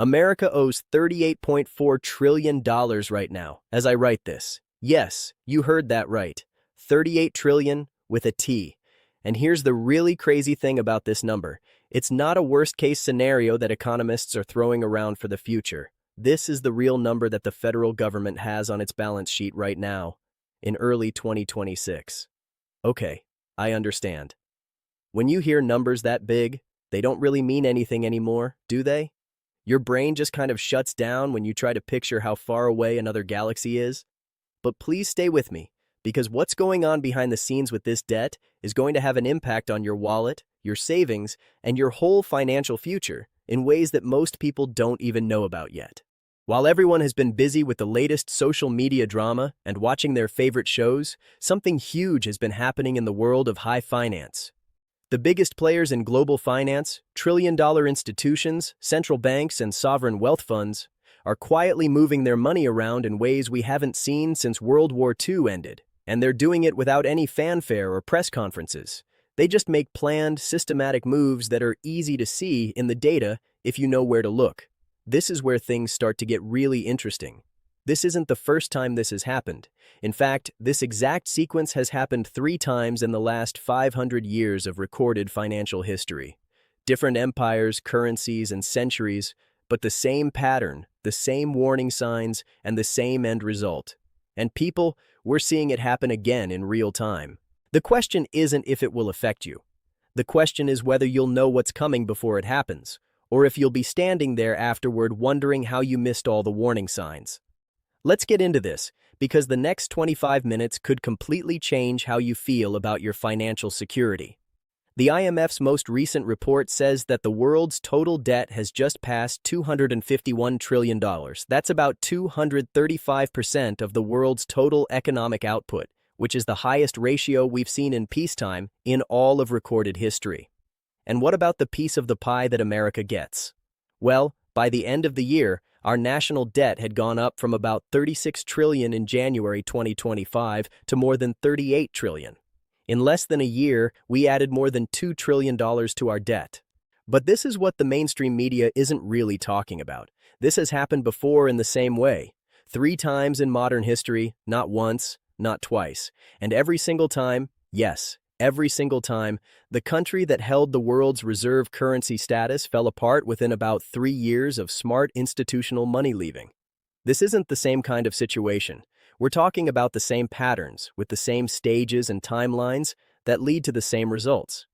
America owes $38.4 trillion right now, as I write this. Yes, you heard that right. 38 trillion with a T. And here's the really crazy thing about this number. It's not a worst-case scenario that economists are throwing around for the future. This is the real number that the federal government has on its balance sheet right now, in early 2026. Okay, I understand. When you hear numbers that big, they don't really mean anything anymore, do they? Your brain just kind of shuts down when you try to picture how far away another galaxy is. But please stay with me, because what's going on behind the scenes with this debt is going to have an impact on your wallet, your savings, and your whole financial future in ways that most people don't even know about yet. While everyone has been busy with the latest social media drama and watching their favorite shows, something huge has been happening in the world of high finance. The biggest players in global finance, trillion-dollar institutions, central banks, and sovereign wealth funds are quietly moving their money around in ways we haven't seen since World War II ended, and they're doing it without any fanfare or press conferences. They just make planned, systematic moves that are easy to see in the data if you know where to look. This is where things start to get really interesting. This isn't the first time this has happened. In fact, this exact sequence has happened 3 times in the last 500 years of recorded financial history. Different empires, currencies, and centuries, but the same pattern, the same warning signs, and the same end result. And people, we're seeing it happen again in real time. The question isn't if it will affect you. The question is whether you'll know what's coming before it happens, or if you'll be standing there afterward wondering how you missed all the warning signs. Let's get into this, because the next 25 minutes could completely change how you feel about your financial security. The IMF's most recent report says that the world's total debt has just passed $251 trillion. That's about 235% of the world's total economic output, which is the highest ratio we've seen in peacetime in all of recorded history. And what about the piece of the pie that America gets? Well, by the end of the year, our national debt had gone up from about $36 trillion in January 2025 to more than $38 trillion. In less than a year, we added more than $2 trillion to our debt. But this is what the mainstream media isn't really talking about. This has happened before in the same way. 3 times in modern history, not once, not twice. And every single time, yes, every single time, the country that held the world's reserve currency status fell apart within about 3 years of smart institutional money leaving. This isn't the same kind of situation. We're talking about the same patterns, with the same stages and timelines that lead to the same results.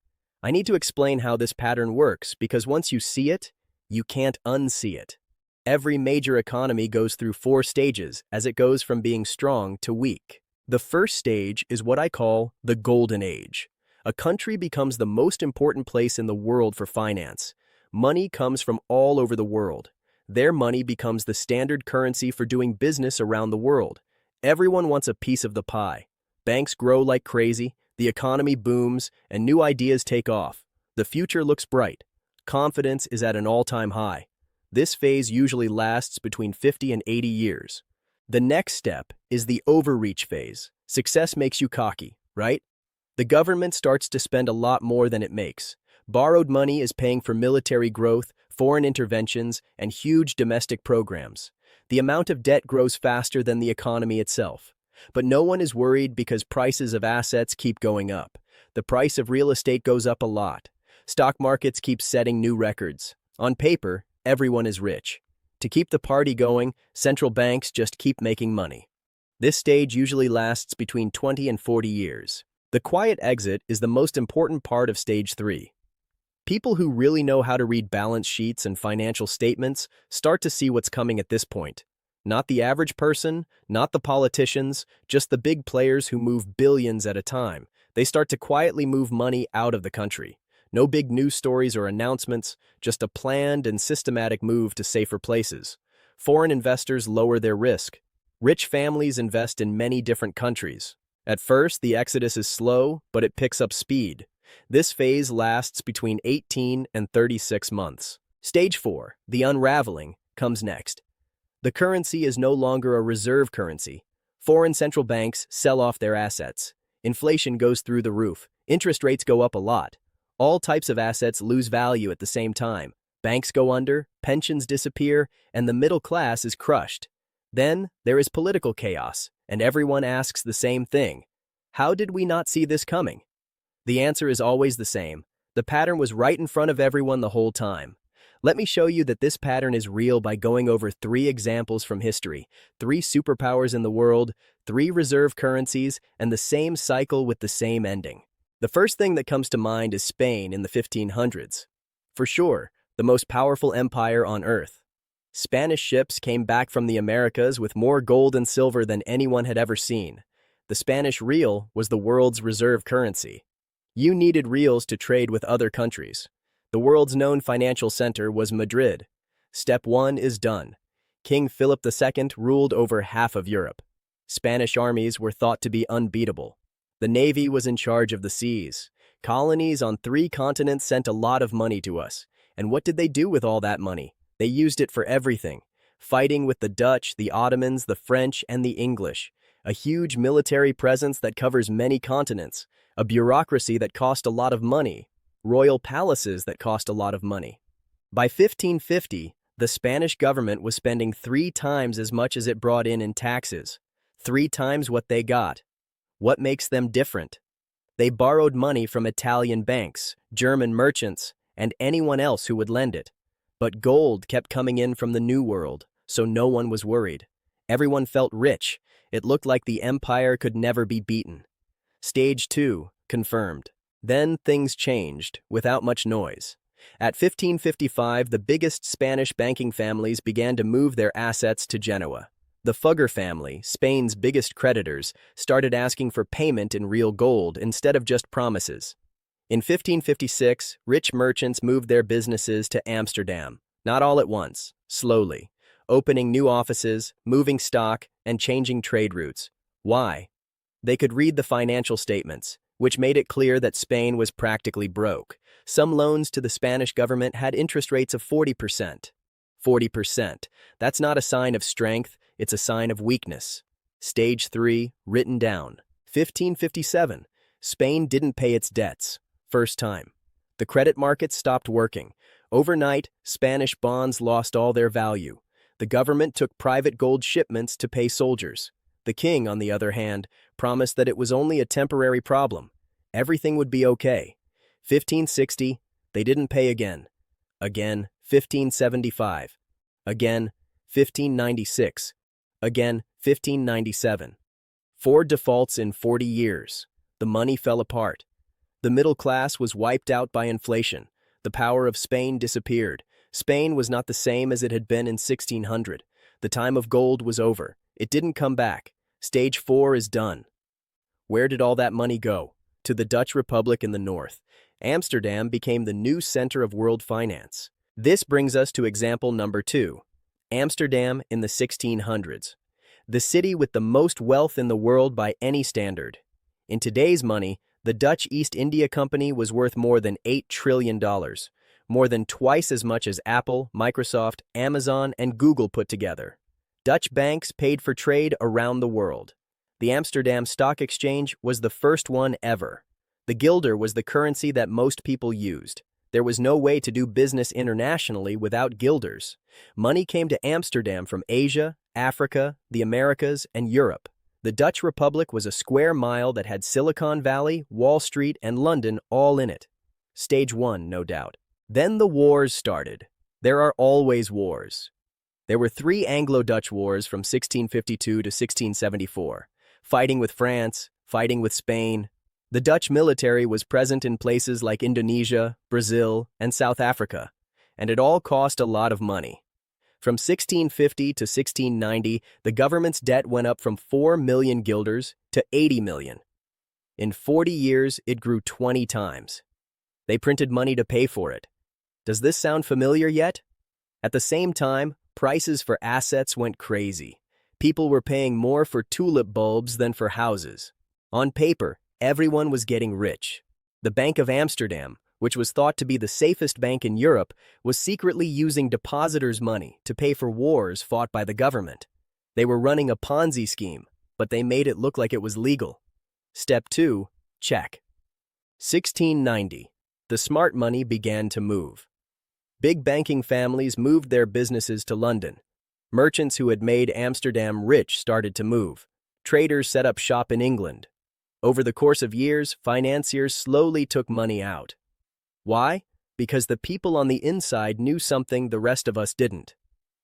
I need to explain how this pattern works, because once you see it, you can't unsee it. Every major economy goes through 4 stages as it goes from being strong to weak. The first stage is what I call the golden age. A country becomes the most important place in the world for finance. Money comes from all over the world. Their money becomes the standard currency for doing business around the world. Everyone wants a piece of the pie. Banks grow like crazy, the economy booms, and new ideas take off. The future looks bright. Confidence is at an all-time high. This phase usually lasts between 50 and 80 years. The next step is the overreach phase. Success makes you cocky, right? The government starts to spend a lot more than it makes. Borrowed money is paying for military growth, foreign interventions, and huge domestic programs. The amount of debt grows faster than the economy itself. But no one is worried because prices of assets keep going up. The price of real estate goes up a lot. Stock markets keep setting new records. On paper, everyone is rich. To keep the party going, central banks just keep making money. This stage usually lasts between 20 and 40 years. The quiet exit is the most important part of stage 3. People who really know how to read balance sheets and financial statements start to see what's coming at this point. Not the average person, not the politicians, just the big players who move billions at a time. They start to quietly move money out of the country. No big news stories or announcements, just a planned and systematic move to safer places. Foreign investors lower their risk. Rich families invest in many different countries. At first, the exodus is slow, but it picks up speed. This phase lasts between 18 and 36 months. Stage 4, the unraveling, comes next. The currency is no longer a reserve currency. Foreign central banks sell off their assets. Inflation goes through the roof. Interest rates go up a lot. All types of assets lose value at the same time. Banks go under, pensions disappear, and the middle class is crushed. Then there is political chaos, and everyone asks the same thing. How did we not see this coming? The answer is always the same. The pattern was right in front of everyone the whole time. Let me show you that this pattern is real by going over 3 examples from history, 3 superpowers in the world, 3 reserve currencies, and the same cycle with the same ending. The first thing that comes to mind is Spain in the 1500s. For sure, the most powerful empire on earth. Spanish ships came back from the Americas with more gold and silver than anyone had ever seen. The Spanish real was the world's reserve currency. You needed reals to trade with other countries. The world's known financial center was Madrid. Step 1 is done. King Philip II ruled over half of Europe. Spanish armies were thought to be unbeatable. The navy was in charge of the seas. Colonies on 3 continents sent a lot of money to us. And what did they do with all that money? They used it for everything. Fighting with the Dutch, the Ottomans, the French, and the English. A huge military presence that covers many continents. A bureaucracy that cost a lot of money. Royal palaces that cost a lot of money. By 1550, the Spanish government was spending 3 times as much as it brought in taxes. 3 times what they got. What makes them different? They borrowed money from Italian banks, German merchants, and anyone else who would lend it. But gold kept coming in from the New World, so no one was worried. Everyone felt rich. It looked like the empire could never be beaten. Stage 2, confirmed. Then things changed, without much noise. At 1555, the biggest Spanish banking families began to move their assets to Genoa. The Fugger family, Spain's biggest creditors, started asking for payment in real gold instead of just promises. In 1556, rich merchants moved their businesses to Amsterdam, not all at once, slowly, opening new offices, moving stock, and changing trade routes. Why? They could read the financial statements, which made it clear that Spain was practically broke. Some loans to the Spanish government had interest rates of 40%. 40%. That's not a sign of strength, it's a sign of weakness. Stage 3, written down. 1557. Spain didn't pay its debts. First time. The credit markets stopped working. Overnight, Spanish bonds lost all their value. The government took private gold shipments to pay soldiers. The king, on the other hand, promised that it was only a temporary problem. Everything would be okay. 1560, they didn't pay again. Again, 1575. Again, 1596. Again, 1597. 4 defaults in 40 years. The money fell apart. The middle class was wiped out by inflation. The power of Spain disappeared. Spain was not the same as it had been in 1600. The time of gold was over. It didn't come back. Stage 4 is done. Where did all that money go? To the Dutch Republic in the north. Amsterdam became the new center of world finance. This brings us to example number 2. Amsterdam in the 1600s. The city with the most wealth in the world by any standard. In today's money, the Dutch East India Company was worth more than $8 trillion, more than twice as much as Apple, Microsoft, Amazon, and Google put together. Dutch banks paid for trade around the world. The Amsterdam Stock Exchange was the first one ever. The guilder was the currency that most people used. There was no way to do business internationally without guilders. Money came to Amsterdam from Asia, Africa, the Americas, and Europe. The Dutch Republic was a square mile that had Silicon Valley, Wall Street, and London all in it. Stage 1, no doubt. Then the wars started. There are always wars. There were 3 Anglo-Dutch wars from 1652 to 1674, fighting with France, fighting with Spain. The Dutch military was present in places like Indonesia, Brazil, and South Africa, and it all cost a lot of money. From 1650 to 1690, the government's debt went up from 4 million guilders to 80 million. In 40 years, it grew 20 times. They printed money to pay for it. Does this sound familiar yet? At the same time, prices for assets went crazy. People were paying more for tulip bulbs than for houses. On paper, everyone was getting rich. The Bank of Amsterdam, which was thought to be the safest bank in Europe, was secretly using depositors' money to pay for wars fought by the government. They were running a Ponzi scheme, but they made it look like it was legal. Step 2, check. 1690. The smart money began to move. Big banking families moved their businesses to London. Merchants who had made Amsterdam rich started to move. Traders set up shop in England. Over the course of years, financiers slowly took money out. Why? Because the people on the inside knew something the rest of us didn't.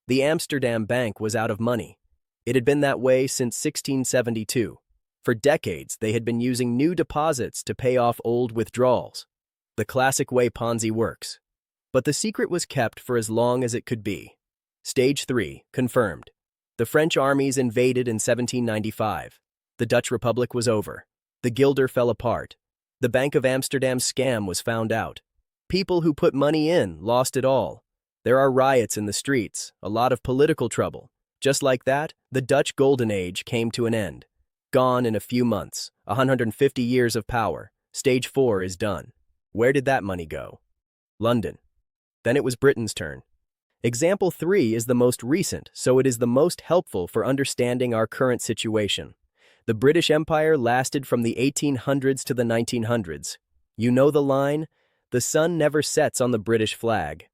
The Amsterdam Bank was out of money. It had been that way since 1672. For decades, they had been using new deposits to pay off old withdrawals. The classic way Ponzi works. But the secret was kept for as long as it could be. Stage 3, confirmed. The French armies invaded in 1795. The Dutch Republic was over. The guilder fell apart. The Bank of Amsterdam scam was found out. People who put money in lost it all. There are riots in the streets, a lot of political trouble. Just like that, the Dutch Golden Age came to an end. Gone in a few months, 150 years of power. Stage 4 is done. Where did that money go? London. Then it was Britain's turn. Example 3 is the most recent, so it is the most helpful for understanding our current situation. The British Empire lasted from the 1800s to the 1900s. You know the line? The sun never sets on the British flag.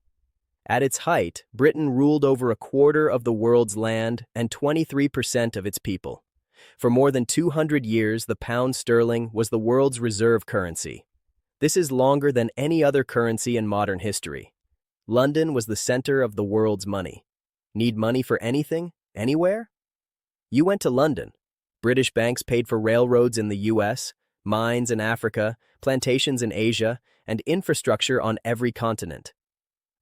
At its height, Britain ruled over a quarter of the world's land and 23% of its people. For more than 200 years, the pound sterling was the world's reserve currency. This is longer than any other currency in modern history. London was the center of the world's money. Need money for anything, anywhere? You went to London. British banks paid for railroads in the US, mines in Africa, plantations in Asia, and infrastructure on every continent.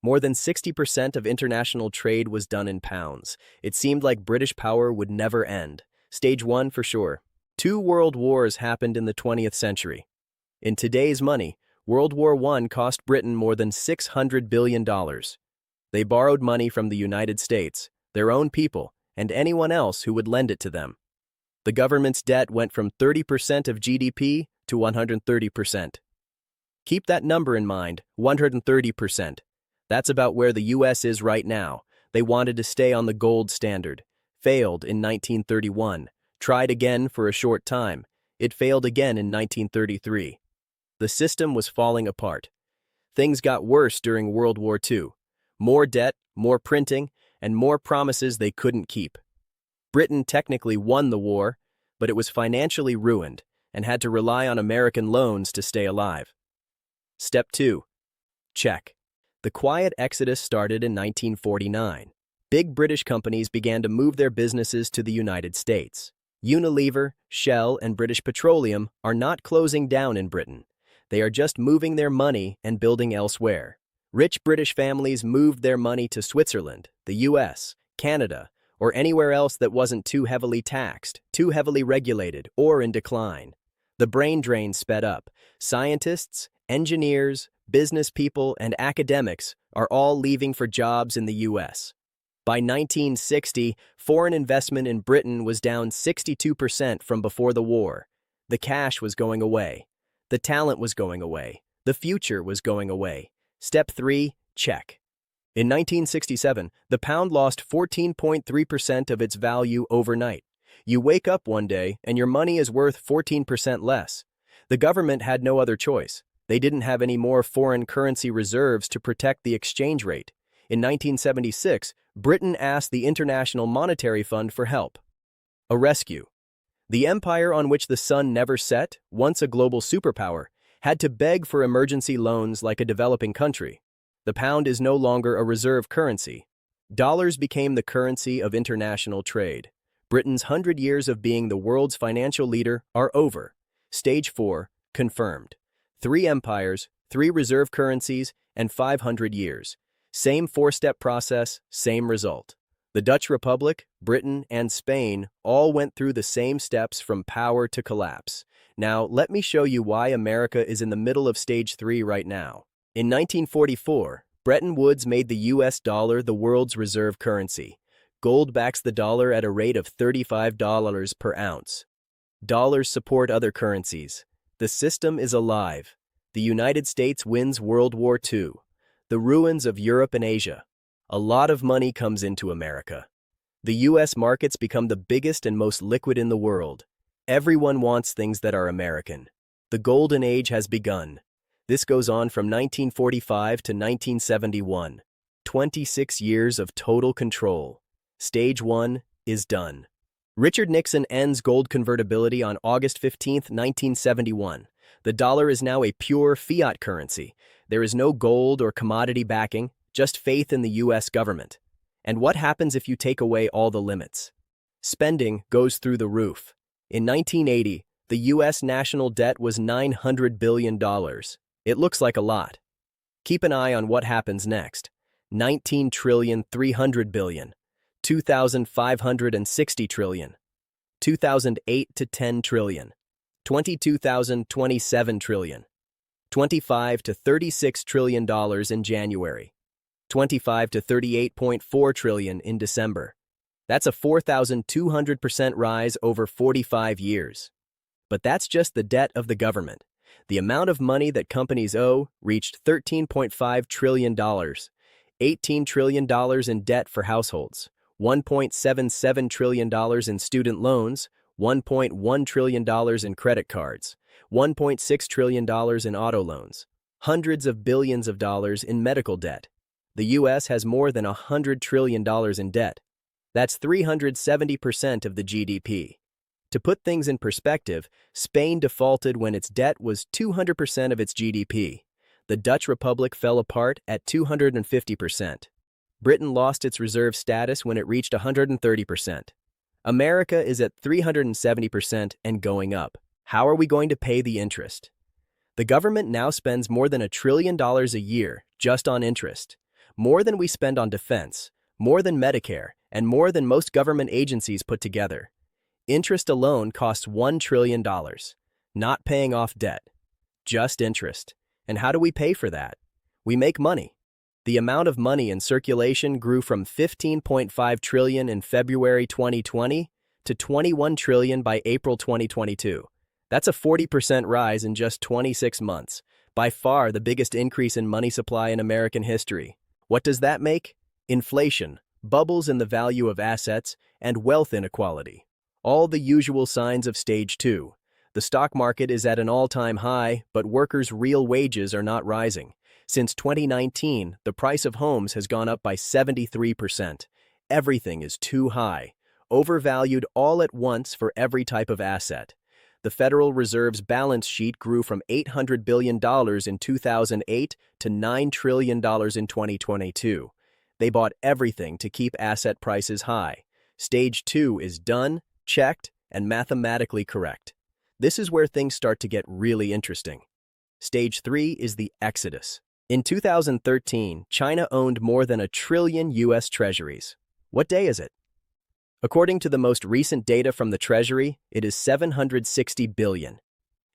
More than 60% of international trade was done in pounds. It seemed like British power would never end. Stage 1 for sure. 2 world wars happened in the 20th century. In today's money, World War I cost Britain more than $600 billion. They borrowed money from the United States, their own people, and anyone else who would lend it to them. The government's debt went from 30% of GDP to 130%. Keep that number in mind, 130%. That's about where the US is right now. They wanted to stay on the gold standard. Failed in 1931. Tried again for a short time. It failed again in 1933. The system was falling apart. Things got worse during World War II. More debt, more printing, and more promises they couldn't keep. Britain technically won the war, but it was financially ruined and had to rely on American loans to stay alive. Step 2. Check. The quiet exodus started in 1949. Big British companies began to move their businesses to the United States. Unilever, Shell, and British Petroleum are not closing down in Britain. They are just moving their money and building elsewhere. Rich British families moved their money to Switzerland, the US, Canada, or anywhere else that wasn't too heavily taxed, too heavily regulated, or in decline. The brain drain sped up. Scientists, engineers, business people, and academics are all leaving for jobs in the US. By 1960, foreign investment in Britain was down 62% from before the war. The cash was going away. The talent was going away. The future was going away. Step 3, check. In 1967, the pound lost 14.3% of its value overnight. You wake up one day and your money is worth 14% less. The government had no other choice. They didn't have any more foreign currency reserves to protect the exchange rate. In 1976, Britain asked the International Monetary Fund for help. A rescue. The empire on which the sun never set, once a global superpower, had to beg for emergency loans like a developing country. The pound is no longer a reserve currency. Dollars became the currency of international trade. Britain's 100 years of being the world's financial leader are over. Stage 4, confirmed. 3 empires, 3 reserve currencies, and 500 years. Same 4-step process, same result. The Dutch Republic, Britain, and Spain all went through the same steps from power to collapse. Now, let me show you why America is in the middle of Stage 3 right now. In 1944, Bretton Woods made the US dollar the world's reserve currency. Gold backs the dollar at a rate of $35 per ounce. Dollars support other currencies. The system is alive. The United States wins World War II. The ruins of Europe and Asia. A lot of money comes into America. The US markets become the biggest and most liquid in the world. Everyone wants things that are American. The Golden Age has begun. This goes on from 1945 to 1971. 26 years of total control. Stage 1 is done. Richard Nixon ends gold convertibility on August 15, 1971. The dollar is now a pure fiat currency. There is no gold or commodity backing, just faith in the U.S. government. And what happens if you take away all the limits? Spending goes through the roof. In 1980, the U.S. national debt was $900 billion. It looks like a lot. Keep an eye on what happens next. 19,300 billion, 2,560 trillion, 2008 to 10 trillion, 22,027 trillion, 25 to 36 trillion dollars in January, 25 to 38.4 trillion in December. That's a 4,200% rise over 45 years. But that's just the debt of the government. The amount of money that companies owe reached $13.5 trillion, $18 trillion in debt for households, $1.77 trillion in student loans, $1.1 trillion in credit cards, $1.6 trillion in auto loans, hundreds of billions of dollars in medical debt. The U.S. has more than $100 trillion in debt. That's 370% of the GDP. To put things in perspective, Spain defaulted when its debt was 200% of its GDP. The Dutch Republic fell apart at 250%. Britain lost its reserve status when it reached 130%. America is at 370% and going up. How are we going to pay the interest? The government now spends more than $1 trillion a year just on interest. More than we spend on defense, more than Medicare, and more than most government agencies put together. Interest alone costs $1 trillion. Not paying off debt. Just interest. And how do we pay for that? We make money. The amount of money in circulation grew from 15.5 trillion in February 2020 to 21 trillion by April 2022. That's a 40% rise in just 26 months. By far the biggest increase in money supply in American history. What does that make? Inflation, bubbles in the value of assets, and wealth inequality. All the usual signs of stage 2. The stock market is at an all-time high, but workers' real wages are not rising. Since 2019, the price of homes has gone up by 73%. Everything is too high, overvalued all at once for every type of asset. The Federal Reserve's balance sheet grew from $800 billion in 2008 to $9 trillion in 2022. They bought everything to keep asset prices high. Stage 2 is done, checked, and mathematically correct. This is where things start to get really interesting. Stage 3 is the exodus. In 2013, China owned more than $1 trillion U.S. treasuries. What day is it? According to the most recent data from the Treasury, it is $760 billion.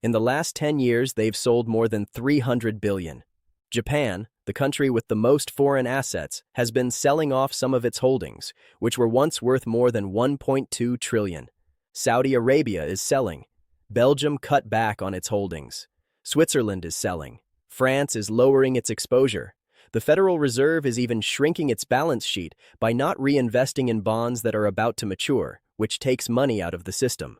In the last 10 years, they've sold more than $300 billion. Japan, the country with the most foreign assets, has been selling off some of its holdings, which were once worth more than $1.2 trillion. Saudi Arabia is selling. Belgium cut back on its holdings. Switzerland is selling. France is lowering its exposure. The Federal Reserve is even shrinking its balance sheet by not reinvesting in bonds that are about to mature, which takes money out of the system.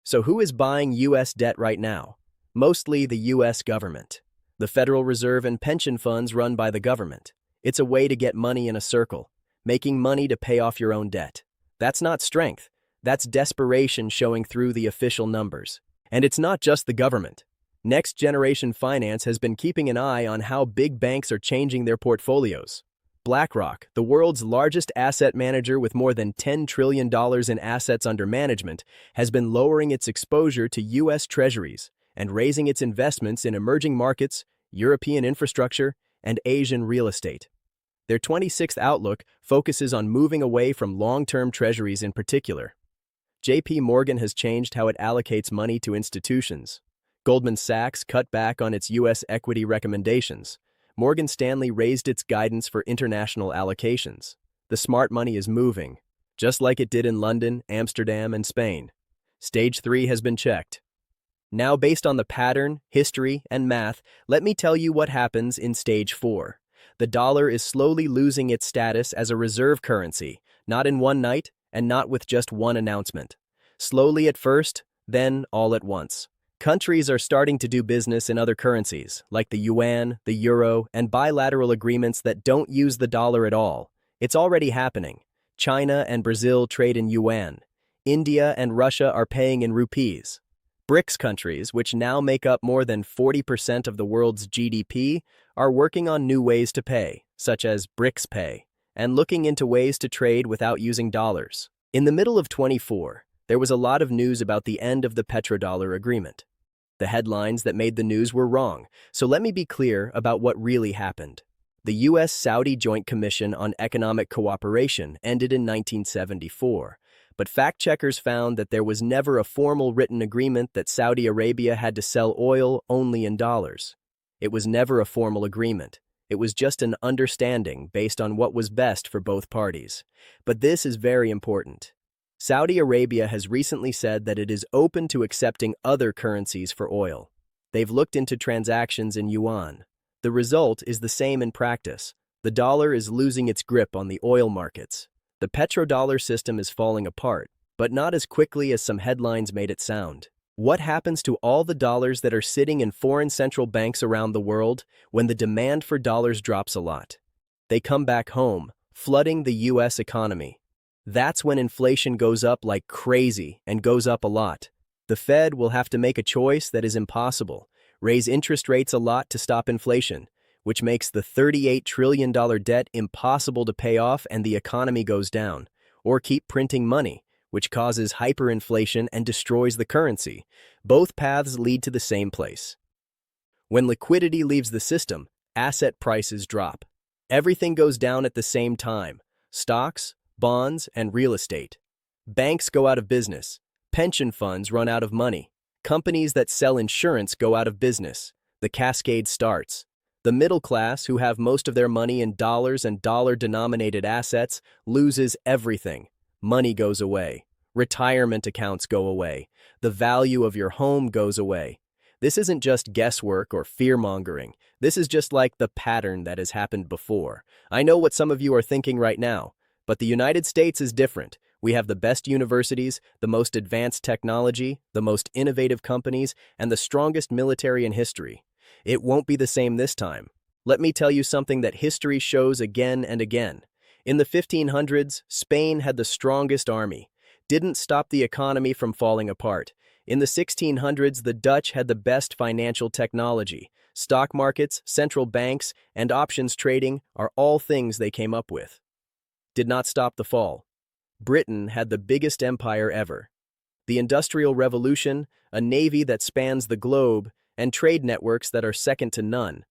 So who is buying U.S. debt right now? Mostly the U.S. government. The Federal Reserve and pension funds run by the government. It's a way to get money in a circle, making money to pay off your own debt. That's not strength. That's desperation showing through the official numbers. And it's not just the government. Next Generation Finance has been keeping an eye on how big banks are changing their portfolios. BlackRock, the world's largest asset manager with more than $10 trillion in assets under management, has been lowering its exposure to U.S. treasuries and raising its investments in emerging markets, European infrastructure, and Asian real estate. Their 26th outlook focuses on moving away from long-term treasuries in particular. J.P. Morgan has changed how it allocates money to institutions. Goldman Sachs cut back on its U.S. equity recommendations. Morgan Stanley raised its guidance for international allocations. The smart money is moving, just like it did in London, Amsterdam, and Spain. Stage 3 has been checked. Now, based on the pattern, history, and math, let me tell you what happens in Stage 4. The dollar is slowly losing its status as a reserve currency, not in one night and not with just one announcement. Slowly at first, then all at once. Countries are starting to do business in other currencies, like the yuan, the euro, and bilateral agreements that don't use the dollar at all. It's already happening. China and Brazil trade in yuan. India and Russia are paying in rupees. BRICS countries, which now make up more than 40% of the world's GDP, are working on new ways to pay, such as BRICS Pay, and looking into ways to trade without using dollars. In the middle of 24, there was a lot of news about the end of the petrodollar agreement. The headlines that made the news were wrong, so let me be clear about what really happened. The U.S.-Saudi Joint Commission on Economic Cooperation ended in 1974, but fact-checkers found that there was never a formal written agreement that Saudi Arabia had to sell oil only in dollars. It was never a formal agreement. It was just an understanding based on what was best for both parties. But this is very important. Saudi Arabia has recently said that it is open to accepting other currencies for oil. They've looked into transactions in yuan. The result is the same in practice. The dollar is losing its grip on the oil markets. The petrodollar system is falling apart, but not as quickly as some headlines made it sound. What happens to all the dollars that are sitting in foreign central banks around the world when the demand for dollars drops a lot? They come back home, flooding the U.S. economy. That's when inflation goes up like crazy and goes up a lot. The Fed will have to make a choice that is impossible: raise interest rates a lot to stop inflation, which makes the $38 trillion debt impossible to pay off and the economy goes down, or keep printing money, which causes hyperinflation and destroys the currency. Both paths lead to the same place. When liquidity leaves the system, asset prices drop. Everything goes down at the same time: stocks, bonds, and real estate. Banks go out of business. Pension funds run out of money. Companies that sell insurance go out of business. The cascade starts. The middle class, who have most of their money in dollars and dollar-denominated assets, loses everything. Money goes away. Retirement accounts go away. The value of your home goes away. This isn't just guesswork or fear-mongering. This is just like the pattern that has happened before. I know what some of you are thinking right now, but the United States is different. We have the best universities, the most advanced technology, the most innovative companies, and the strongest military in history. It won't be the same this time. Let me tell you something that history shows again and again. In the 1500s, Spain had the strongest army, didn't stop the economy from falling apart. In the 1600s, the Dutch had the best financial technology. Stock markets, central banks, and options trading are all things they came up with. Did not stop the fall. Britain had the biggest empire ever. The Industrial Revolution, a navy that spans the globe, and trade networks that are second to none.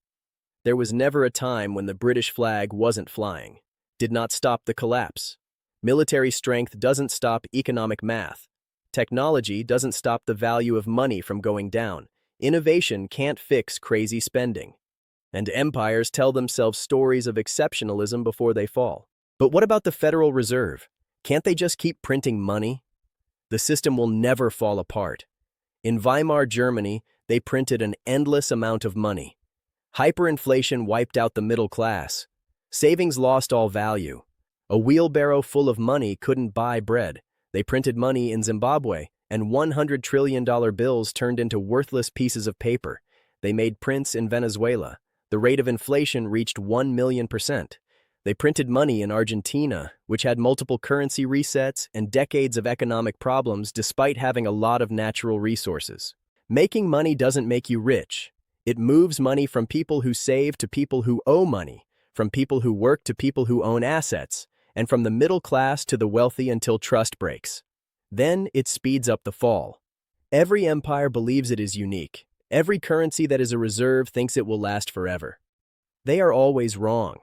There was never a time when the British flag wasn't flying. Did not stop the collapse. Military strength doesn't stop economic math. Technology doesn't stop the value of money from going down. Innovation can't fix crazy spending. And empires tell themselves stories of exceptionalism before they fall. But what about the Federal Reserve? Can't they just keep printing money? The system will never fall apart. In Weimar Germany, they printed an endless amount of money. Hyperinflation wiped out the middle class. Savings lost all value. A wheelbarrow full of money couldn't buy bread. They printed money in Zimbabwe, and $100 trillion bills turned into worthless pieces of paper. They made prints in Venezuela. The rate of inflation reached 1,000,000%. They printed money in Argentina, which had multiple currency resets and decades of economic problems despite having a lot of natural resources. Making money doesn't make you rich. It moves money from people who save to people who owe money, from people who work to people who own assets, and from the middle class to the wealthy until trust breaks. Then it speeds up the fall. Every empire believes it is unique. Every currency that is a reserve thinks it will last forever. They are always wrong.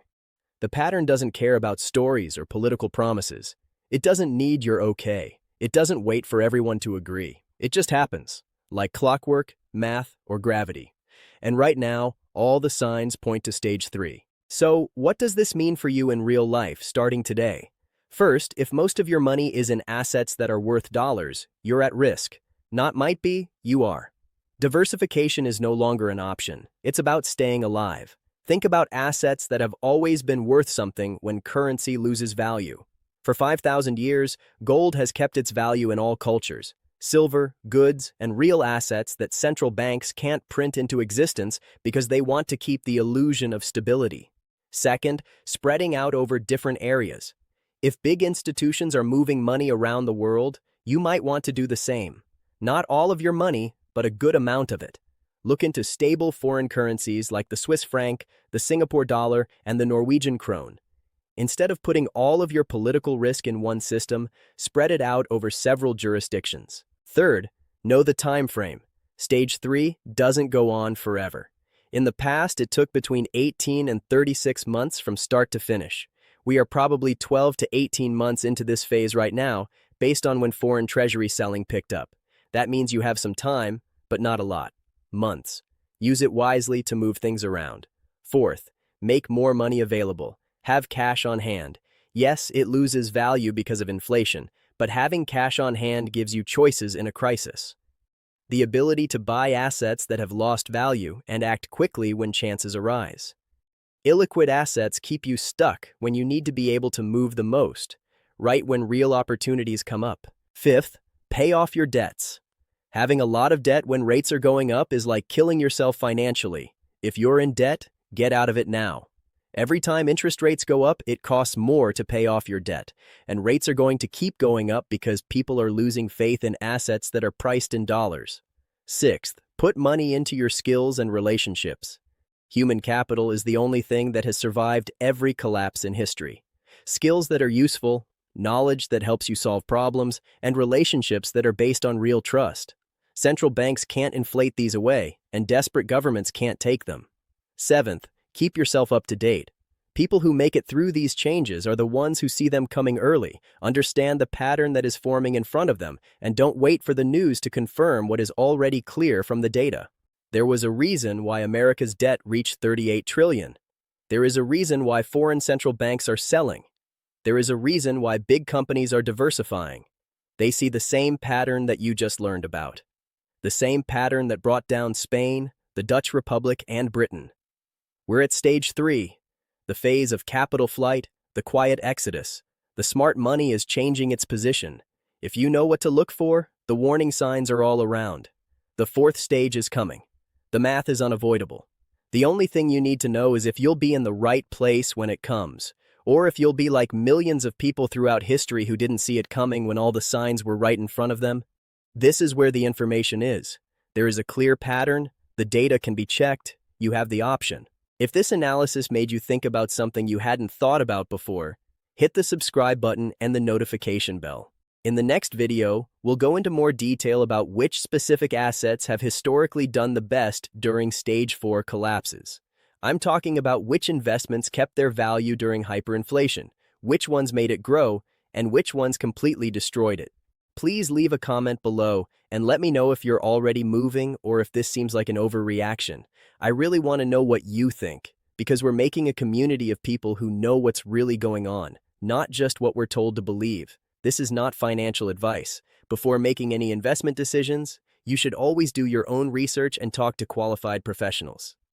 The pattern doesn't care about stories or political promises. It doesn't need your okay. It doesn't wait for everyone to agree. It just happens, like clockwork, math, or gravity. And right now, all the signs point to stage 3. So, what does this mean for you in real life starting today? First, if most of your money is in assets that are worth dollars, you're at risk. Not might be, you are. Diversification is no longer an option. It's about staying alive. Think about assets that have always been worth something when currency loses value. For 5,000 years, gold has kept its value in all cultures. silver, goods, and real assets that central banks can't print into existence because they want to keep the illusion of stability. Second, spreading out over different areas. If big institutions are moving money around the world, you might want to do the same. Not all of your money, but a good amount of it. Look into stable foreign currencies like the Swiss franc, the Singapore dollar, and the Norwegian krone. Instead of putting all of your political risk in one system, spread it out over several jurisdictions. Third, know the time frame. Stage 3 doesn't go on forever. In the past, it took between 18 and 36 months from start to finish. We are probably 12 to 18 months into this phase right now, based on when foreign treasury selling picked up. That means you have some time, but not a lot. Months. Use it wisely to move things around. Fourth, make more money available. Have cash on hand. Yes, it loses value because of inflation, but having cash on hand gives you choices in a crisis. The ability to buy assets that have lost value and act quickly when chances arise. Illiquid assets keep you stuck when you need to be able to move the most, right when real opportunities come up. Fifth, pay off your debts. Having a lot of debt when rates are going up is like killing yourself financially. If you're in debt, get out of it now. Every time interest rates go up, it costs more to pay off your debt, and rates are going to keep going up because people are losing faith in assets that are priced in dollars. Sixth, put money into your skills and relationships. Human capital is the only thing that has survived every collapse in history. Skills that are useful, knowledge that helps you solve problems, and relationships that are based on real trust. Central banks can't inflate these away, and desperate governments can't take them. Seventh, keep yourself up to date. People who make it through these changes are the ones who see them coming early, understand the pattern that is forming in front of them, and don't wait for the news to confirm what is already clear from the data. There was a reason why America's debt reached 38 trillion. There is a reason why foreign central banks are selling. There is a reason why big companies are diversifying. They see the same pattern that you just learned about. The same pattern that brought down Spain, the Dutch Republic, and Britain. We're at stage 3, the phase of capital flight, the quiet exodus. The smart money is changing its position. If you know what to look for, the warning signs are all around. The 4th stage is coming. The math is unavoidable. The only thing you need to know is if you'll be in the right place when it comes, or if you'll be like millions of people throughout history who didn't see it coming when all the signs were right in front of them. This is where the information is. There is a clear pattern, the data can be checked, you have the option. If this analysis made you think about something you hadn't thought about before, hit the subscribe button and the notification bell. In the next video, we'll go into more detail about which specific assets have historically done the best during Stage 4 collapses. I'm talking about which investments kept their value during hyperinflation, which ones made it grow, and which ones completely destroyed it. Please leave a comment below and let me know if you're already moving or if this seems like an overreaction. I really want to know what you think, because we're making a community of people who know what's really going on, not just what we're told to believe. This is not financial advice. Before making any investment decisions, you should always do your own research and talk to qualified professionals.